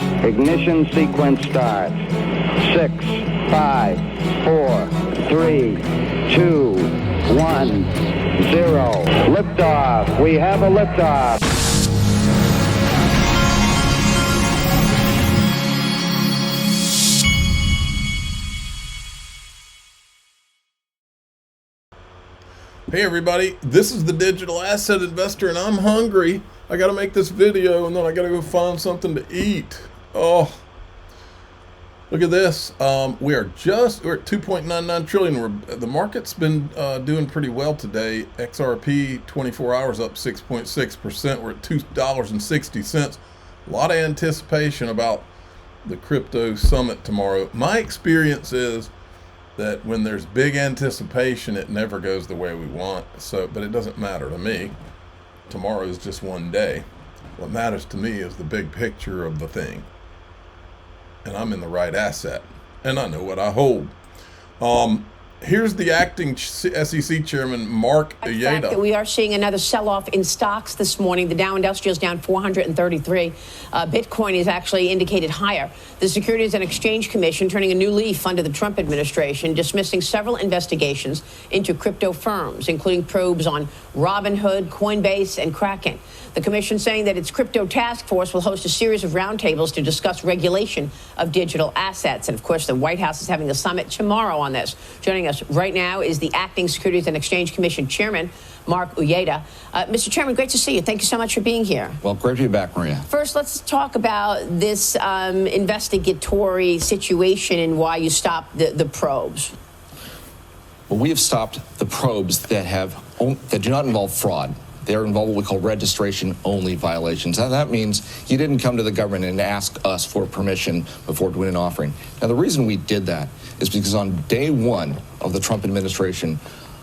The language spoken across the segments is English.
Ignition sequence starts. 6, 5, 4, 3, 2, 1, 0. Liftoff. We have a liftoff. Hey everybody, this is the Digital Asset Investor and I'm hungry. I gotta make this video and then I gotta go find something to eat. Oh, look at this. We're at 2.99 trillion. The market's been doing pretty well today. XRP 24 hours up 6.6%. We're at $2.60. A lot of anticipation about the crypto summit tomorrow. My experience is that when there's big anticipation, it never goes the way we want. But it doesn't matter to me. Tomorrow is just one day. What matters to me is the big picture of the thing. And I'm in the right asset. And I know what I hold. Here's the acting SEC chairman, Mark Uyeda. We are seeing another sell-off in stocks this morning. The Dow Industrial is down 433. Bitcoin is actually indicated higher. The Securities and Exchange Commission turning a new leaf under the Trump administration, dismissing several investigations into crypto firms, including probes on Robinhood, Coinbase, and Kraken. The commission saying that its crypto task force will host a series of roundtables to discuss regulation of digital assets. And of course, the White House is having a summit tomorrow on this. Joining us right now is the acting Securities and Exchange Commission chairman, Mark Uyeda. Mr. Chairman, great to see you. Thank you so much for being here. Well, great to be back, Maria. First, let's talk about this investigatory situation and why you stopped the probes. Well, we have stopped the probes that do not involve fraud. They're involved in what we call registration-only violations. And that means you didn't come to the government and ask us for permission before doing an offering. Now, the reason we did that is because on day one of the Trump administration,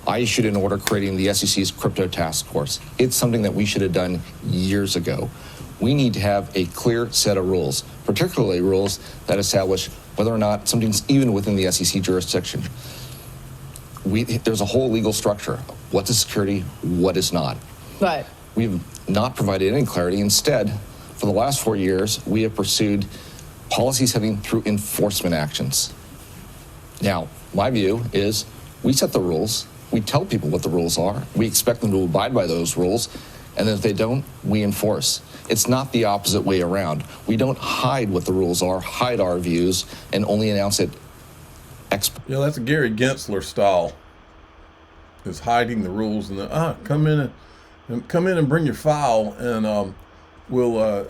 I issued an order creating the SEC's crypto task force. It's something that we should have done years ago. We need to have a clear set of rules, particularly rules that establish whether or not something's even within the SEC jurisdiction. There's a whole legal structure. What's a security? What is not? Right. We've not provided any clarity. Instead, for the last 4 years, we have pursued policy setting through enforcement actions. Now, my view is we set the rules. We tell people what the rules are. We expect them to abide by those rules. And then if they don't, we enforce. It's not the opposite way around. We don't hide what the rules are, hide our views, and only announce it. Yeah, that's a Gary Gensler style. Is hiding the rules and then, come in and bring your file and we'll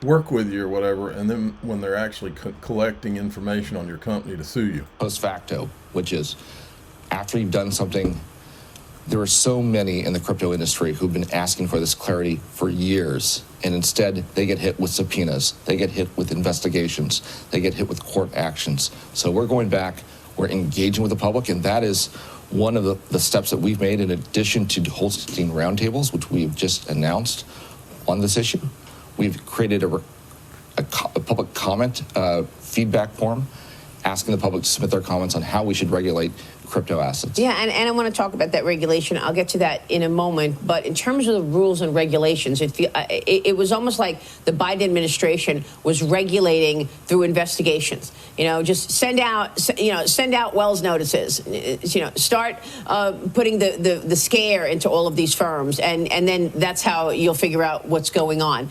work with you or whatever. And then when they're actually collecting information on your company to sue you. Post facto, which is after you've done something. There are so many in the crypto industry who've been asking for this clarity for years, and instead they get hit with subpoenas, they get hit with investigations, they get hit with court actions. So we're going back, we're engaging with the public, and that is one of the steps that we've made in addition to hosting roundtables, which we've just announced on this issue. We've created a public comment feedback form asking the public to submit their comments on how we should regulate crypto assets. Yeah, and I want to talk about that regulation. I'll get to that in a moment. But in terms of the rules and regulations, it was almost like the Biden administration was regulating through investigations. Just send out Wells notices. Start putting the scare into all of these firms, and then that's how you'll figure out what's going on.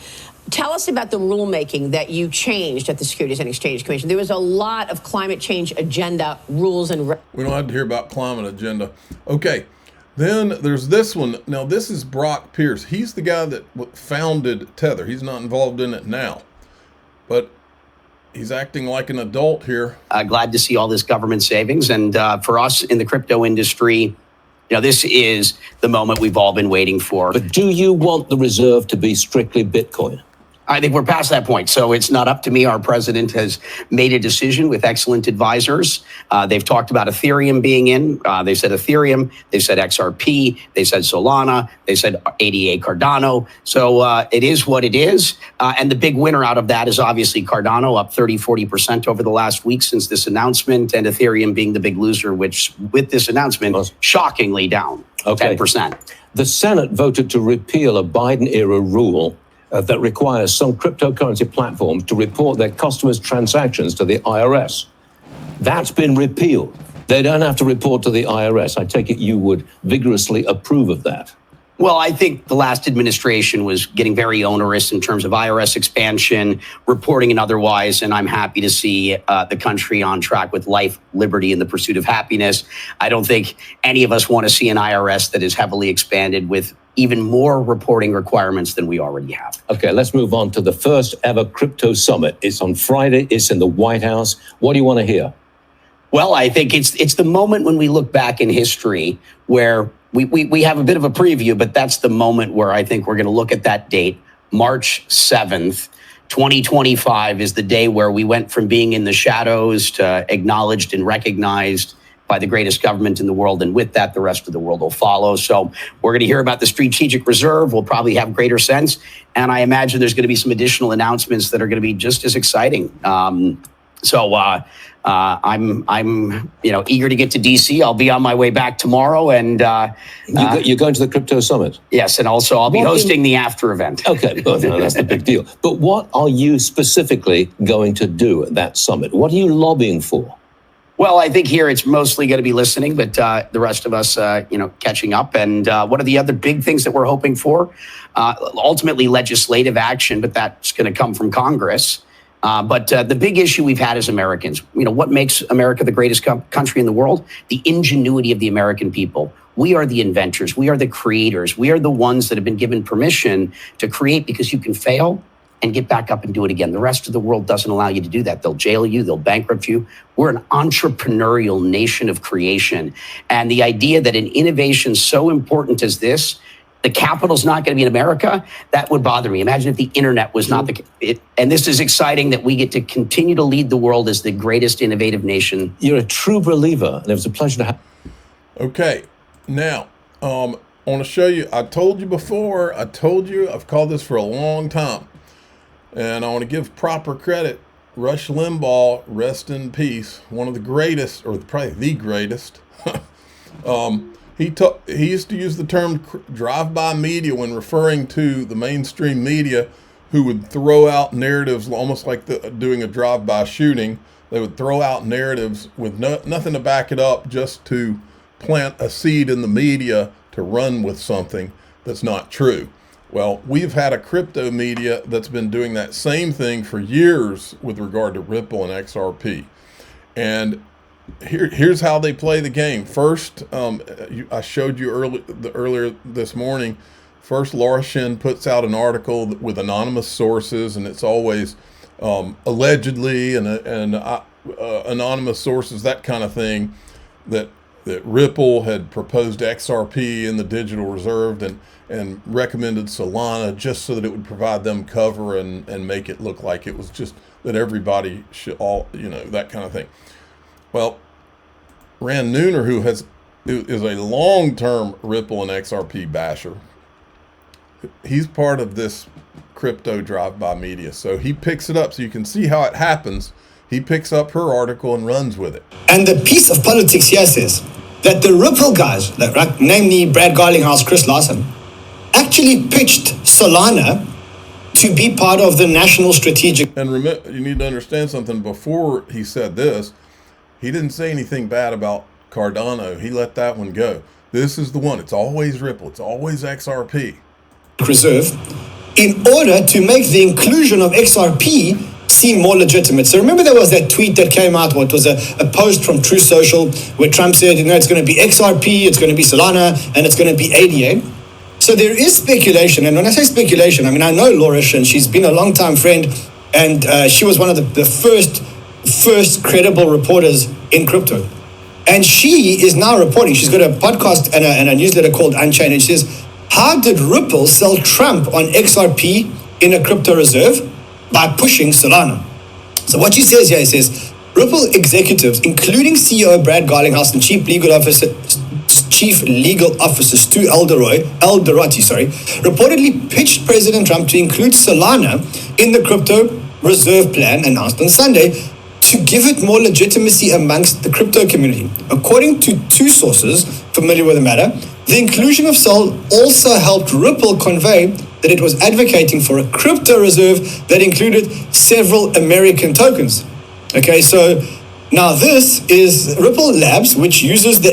Tell us about the rulemaking that you changed at the Securities and Exchange Commission. There was a lot of climate change agenda rules and... We don't have to hear about climate agenda. Okay, then there's this one. Now, this is Brock Pierce. He's the guy that founded Tether. He's not involved in it now, but he's acting like an adult here. Glad to see all this government savings. And for us in the crypto industry, this is the moment we've all been waiting for. But do you want the reserve to be strictly Bitcoin? I think we're past that point. So it's not up to me. Our president has made a decision with excellent advisors. They've talked about Ethereum being in. They said Ethereum. They said XRP. They said Solana. They said ADA Cardano. So it is what it is. And the big winner out of that is obviously Cardano, up 40% over the last week since this announcement, and Ethereum being the big loser, which with this announcement, shockingly down 10%. The Senate voted to repeal a Biden-era rule that requires some cryptocurrency platforms to report their customers' transactions to the IRS. That's been repealed. They don't have to report to the IRS. I take it you would vigorously approve of that. Well, I think the last administration was getting very onerous in terms of IRS expansion, reporting and otherwise, and I'm happy to see the country on track with life, liberty, and the pursuit of happiness. I don't think any of us want to see an IRS that is heavily expanded with even more reporting requirements than we already have. Okay, let's move on to the first ever crypto summit. It's on Friday. It's in the White House. What do you want to hear? Well, I think it's the moment when we look back in history where we have a bit of a preview, but that's the moment where I think we're going to look at that date. March 7th, 2025 is the day where we went from being in the shadows to acknowledged and recognized by the greatest government in the world. And with that, the rest of the world will follow. So we're going to hear about the strategic reserve. We'll probably have greater sense. And I imagine there's going to be some additional announcements that are going to be just as exciting. I'm eager to get to DC. I'll be on my way back tomorrow, and you're going to the crypto summit. Yes, and also I'll be hosting the after event. Okay, well, no, that's the big deal. But what are you specifically going to do at that summit? What are you lobbying for? Well, I think here it's mostly going to be listening, but the rest of us, catching up. And one of the other big things that we're hoping for, ultimately legislative action, but that's going to come from Congress. But the big issue we've had as Americans, what makes America the greatest country in the world? The ingenuity of the American people. We are the inventors. We are the creators. We are the ones that have been given permission to create because you can fail and get back up and do it again. The rest of the world doesn't allow you to do that. They'll jail you. They'll bankrupt you. We're an entrepreneurial nation of creation. And the idea that an innovation so important as this, the capital's not going to be in America, that would bother me. Imagine if the internet was not and this is exciting that we get to continue to lead the world as the greatest innovative nation. You're a true believer, and it was a pleasure to have. Okay, now, I want to show you, I told you before, I've called this for a long time, and I want to give proper credit. Rush Limbaugh, rest in peace, one of the greatest, or probably the greatest. He used to use the term drive-by media when referring to the mainstream media, who would throw out narratives almost like doing a drive-by shooting. They would throw out narratives with nothing to back it up, just to plant a seed in the media to run with something that's not true. Well, we've had a crypto media that's been doing that same thing for years with regard to Ripple and XRP. And here's how they play the game. First, I showed you earlier this morning. First, Laura Shin puts out an article with anonymous sources, and it's always allegedly and anonymous sources, that kind of thing, that Ripple had proposed XRP in the digital reserve and recommended Solana just so that it would provide them cover and make it look like it was just that everybody should that kind of thing. Well, Rand Nooner, who is a long-term Ripple and XRP basher, he's part of this crypto drive-by media. So he picks it up so you can see how it happens. He picks up her article and runs with it. And the piece of politics here says that the Ripple guys, namely Brad Garlinghouse, Chris Larsen, actually pitched Solana to be part of the national strategic. And remember, you need to understand something. Before he said this, he didn't say anything bad about Cardano. He let that one go. This is the one. It's always Ripple. It's always XRP. Reserve, in order to make the inclusion of XRP seem more legitimate. So remember there was that tweet that came out, what was a post from Truth Social, where Trump said, it's going to be XRP, it's going to be Solana, and it's going to be ADA. So there is speculation, and when I say speculation, I mean, I know Laura Shin, she's been a long-time friend, and she was one of the first credible reporters in crypto. And she is now reporting, she's got a podcast and a newsletter called Unchained, and she says, how did Ripple sell Trump on XRP in a crypto reserve? By pushing Solana. So what she says here, it says, Ripple executives, including CEO Brad Garlinghouse and Chief Legal Officer Stu Alderoty, reportedly pitched President Trump to include Solana in the crypto reserve plan announced on Sunday to give it more legitimacy amongst the crypto community. According to two sources familiar with the matter, the inclusion of Sol also helped Ripple convey that it was advocating for a crypto reserve that included several American tokens. Okay, so now this is Ripple Labs, which uses the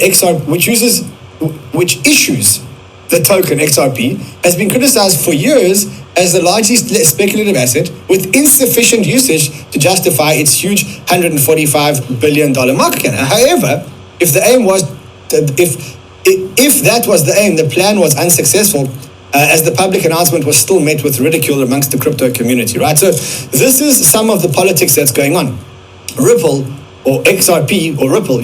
which issues the token XRP, has been criticized for years as a largely speculative asset with insufficient usage to justify its huge $145 billion market cap. However, if the aim was, if that was the aim, the plan was unsuccessful, as the public announcement was still met with ridicule amongst the crypto community, right? So this is some of the politics that's going on. Ripple, or XRP, or Ripple,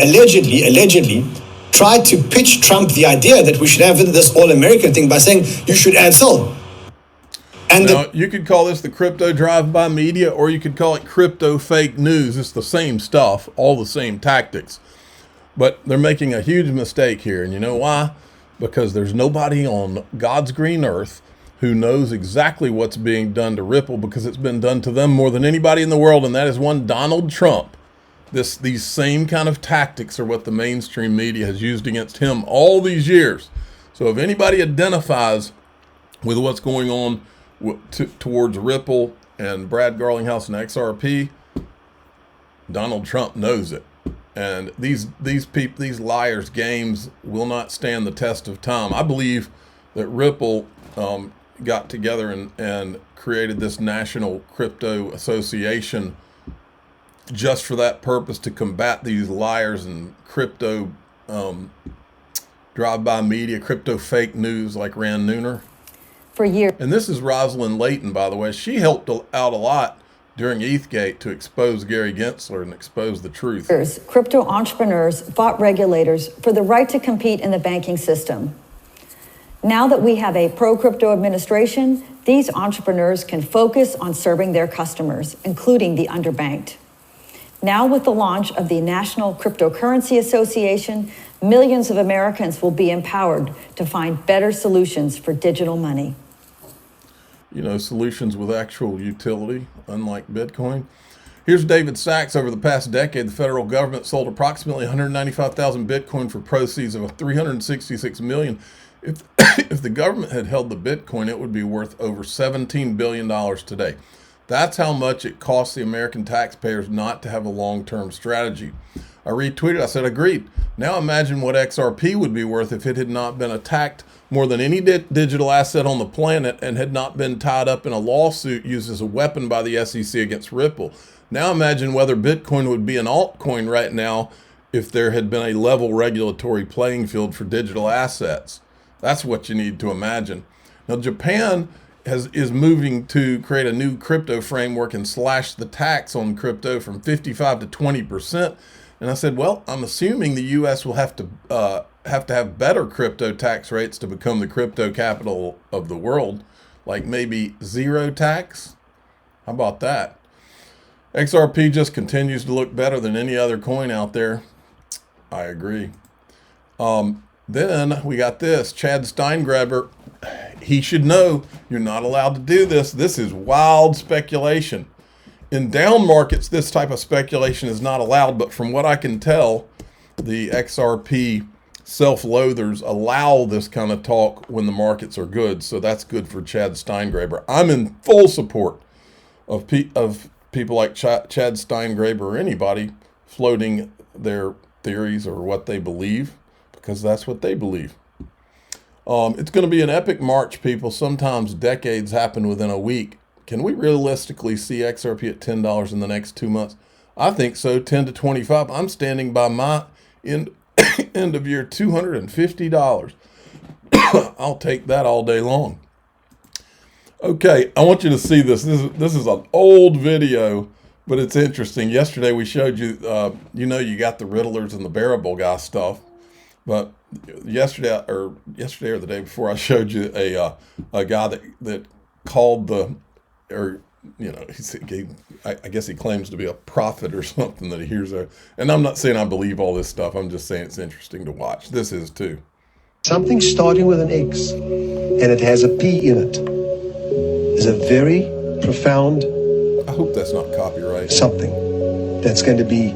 allegedly tried to pitch Trump the idea that we should have this all-American thing by saying you should add Sol. And now, you could call this the crypto drive-by media, or you could call it crypto fake news. It's the same stuff, all the same tactics. But they're making a huge mistake here. And you know why? Because there's nobody on God's green earth who knows exactly what's being done to Ripple, because it's been done to them more than anybody in the world, and that is one Donald Trump. These same kind of tactics are what the mainstream media has used against him all these years. So if anybody identifies with what's going on towards Ripple and Brad Garlinghouse and XRP, Donald Trump knows it. And these liars' games will not stand the test of time. I believe that Ripple got together and created this National Crypto Association just for that purpose, to combat these liars and crypto drive-by media, crypto fake news like Rand Nooner. For years. And this is Rosalind Layton, by the way. She helped out a lot during ETHgate to expose Gary Gensler and expose the truth. Crypto entrepreneurs fought regulators for the right to compete in the banking system. Now that we have a pro-crypto administration, these entrepreneurs can focus on serving their customers, including the underbanked. Now, with the launch of the National Cryptocurrency Association, millions of Americans will be empowered to find better solutions for digital money. You know, solutions with actual utility, unlike Bitcoin. Here's David Sachs. Over the past decade, the federal government sold approximately 195,000 Bitcoin for proceeds of $366 million. If the government had held the Bitcoin, it would be worth over $17 billion today. That's how much it costs the American taxpayers not to have a long-term strategy. I retweeted, I said, agreed. Now imagine what XRP would be worth if it had not been attacked more than any digital asset on the planet and had not been tied up in a lawsuit used as a weapon by the SEC against Ripple. Now imagine whether Bitcoin would be an altcoin right now if there had been a level regulatory playing field for digital assets. That's what you need to imagine. Now, Japan is moving to create a new crypto framework and slash the tax on crypto from 55 to 20%. And I said, well, I'm assuming the U.S. will have to have better crypto tax rates to become the crypto capital of the world, like maybe zero tax. How about that? XRP just continues to look better than any other coin out there. I agree. Then we got this, Chad Steingraber. He should know you're not allowed to do this. This is wild speculation. In down markets, this type of speculation is not allowed, but from what I can tell, the XRP self-loathers allow this kind of talk when the markets are good. So that's good for Chad Steingraber. I'm in full support of people like Chad Steingraber or anybody floating their theories or what they believe, because that's what they believe. It's going to be an epic March, people. Sometimes decades happen within a week. Can we realistically see XRP at $10 in the next 2 months? I think so, 10 to 25. I'm standing by my end of year $250. I'll take that all day long. Okay, I want you to see this. This is an old video, but it's interesting. Yesterday we showed you, you got the Riddlers and the Bearable guy stuff. But yesterday or the day before, I showed you a guy that called I guess he claims to be a prophet or something, that he hears and I'm not saying I believe all this stuff. I'm just saying it's interesting to watch. This is too. Something starting with an X and it has a P in it is a very profound. I hope that's not copyright. Something that's going to be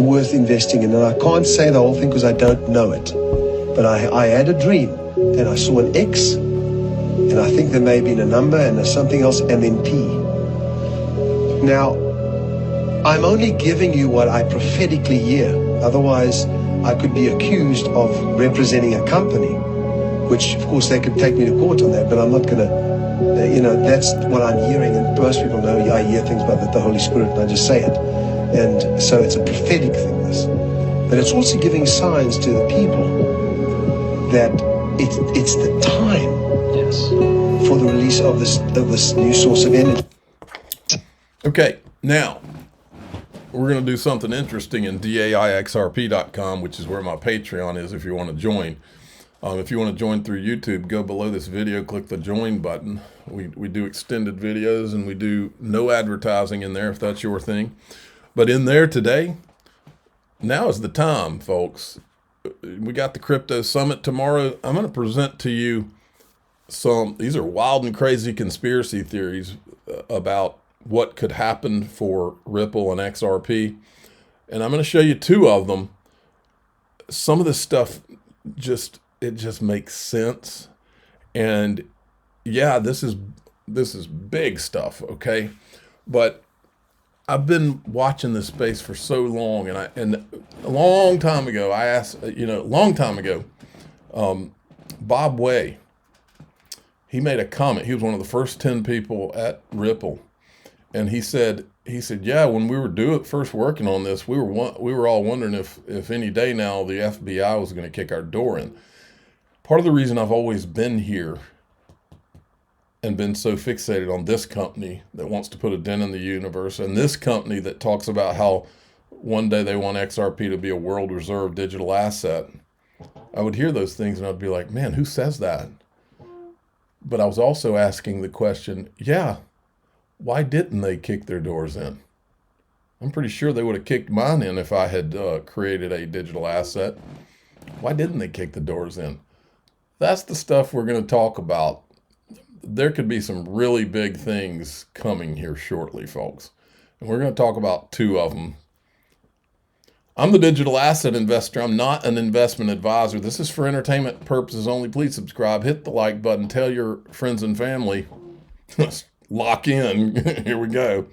worth investing in. And I can't say the whole thing because I don't know it. But I had a dream that I saw an X And I think there may have been a number and there's something else and then P. Now, I'm only giving you what I prophetically hear. Otherwise, I could be accused of representing a company, which of course they could take me to court on that, but I'm not going to, that's what I'm hearing. And most people know I hear things about the Holy Spirit and I just say it. And so it's a prophetic thing, this. But it's also giving signs to the people that it's the time for the release of this new source of energy. Okay, now we're going to do something interesting in DAIXRP.com, which is where my Patreon is if you want to join. If you want to join through YouTube, go below this video, click the join button. We do extended videos and we do no advertising in there if that's your thing. But in there today, now is the time, folks. We got the Crypto Summit tomorrow. I'm going to present to you these are wild and crazy conspiracy theories about what could happen for Ripple and XRP. And I'm going to show you two of them. Some of this stuff it just makes sense. And yeah, this is big stuff, okay? But I've been watching this space for so long, and a long time ago, I asked, Bob Way, he made a comment. He was one of the first 10 people at Ripple. And he said, yeah, when we were first working on this, we were all wondering if any day now the FBI was going to kick our door in. Part of the reason I've always been here and been so fixated on this company that wants to put a dent in the universe, and this company that talks about how one day they want XRP to be a world reserve digital asset, I would hear those things and I'd be like, man, who says that? But I was also asking the question, yeah, why didn't they kick their doors in? I'm pretty sure they would have kicked mine in if I had created a digital asset. Why didn't they kick the doors in? That's the stuff we're going to talk about. There could be some really big things coming here shortly, folks. And we're going to talk about two of them. I'm the digital asset investor. I'm not an investment advisor. This is for entertainment purposes only. Please subscribe, hit the like button, tell your friends and family. Lock in. Here we go.